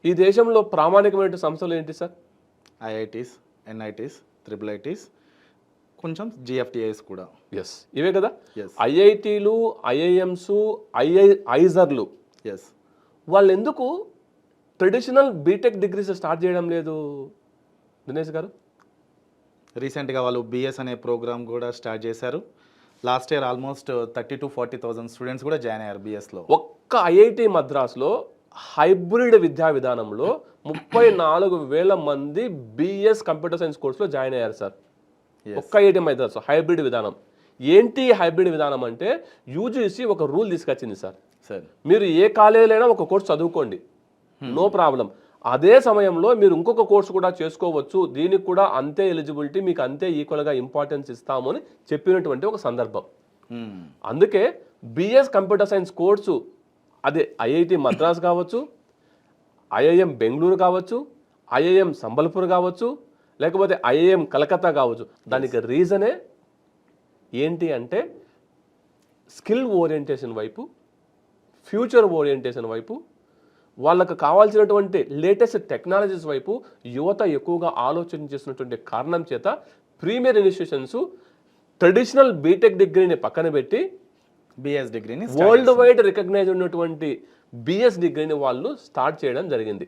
ఈ దేశంలో ప్రామాణికమైన సంస్థలు ఏంటి sir? IITs, NITs, triple ITs, కొంచెం జిఎఫ్టిఐస్ కూడా. ఎస్, ఇవే కదా. ఎస్ ఐఐటీలు, ఐఐఎంస్, ఐజర్లు. ఎస్. వాళ్ళు ఎందుకు ట్రెడిషనల్ బీటెక్ డిగ్రీస్ స్టార్ట్ చేయడం లేదు దినేష్ గారు? రీసెంట్గా వాళ్ళు బిఎస్ అనే ప్రోగ్రామ్ కూడా స్టార్ట్ చేశారు. Last year almost 30,000 to 40,000 students కూడా జాయిన్ అయ్యారు బిఎస్లో. ఒక్క ఐఐటి మద్రాస్లో హైబ్రిడ్ విద్యా విధానంలో 34,000 మంది బిఎస్ కంప్యూటర్ సైన్స్ కోర్సులో జాయిన్ అయ్యారు సార్. ఒక్క ఐఐటి మద్రాస్ హైబ్రిడ్ విధానం. ఏంటి హైబ్రిడ్ విధానం అంటే యూజీసీ ఒక రూల్ తీసుకొచ్చింది సార్. మీరు ఏ కాలేజీలో అయినా ఒక కోర్సు చదువుకోండి, నో ప్రాబ్లం. అదే సమయంలో మీరు ఇంకొక కోర్సు కూడా చేసుకోవచ్చు, దీనికి కూడా అంతే ఎలిజిబిలిటీ, మీకు అంతే ఈక్వల్గా ఇంపార్టెన్స్ ఇస్తాము అని చెప్పినటువంటి ఒక సందర్భం. అందుకే బిఎస్ కంప్యూటర్ సైన్స్ కోర్సు అదే ఐఐటి మద్రాస్ కావచ్చు, ఐఐఎం బెంగళూరు కావచ్చు, ఐఐఎం సంబల్పూర్ కావచ్చు, లేకపోతే ఐఐఎం కలకత్తా కావచ్చు. దానికి రీజనే ఏంటి అంటే స్కిల్ ఓరియంటేషన్ వైపు, ఫ్యూచర్ ఓరియంటేషన్ వైపు, వాళ్ళకు కావాల్సినటువంటి లేటెస్ట్ టెక్నాలజీస్ వైపు యువత ఎక్కువగా ఆలోచన చేసినటువంటి కారణం చేత ప్రీమియర్ ఇన్స్టిట్యూషన్స్ ట్రెడిషనల్ బీటెక్ డిగ్రీని పక్కన పెట్టి బిఎస్ డిగ్రీని, వరల్డ్ వైడ్ రికగ్నైజ్ ఉన్నటువంటి బిఎస్ డిగ్రీని వాళ్ళు స్టార్ట్ చేయడం జరిగింది.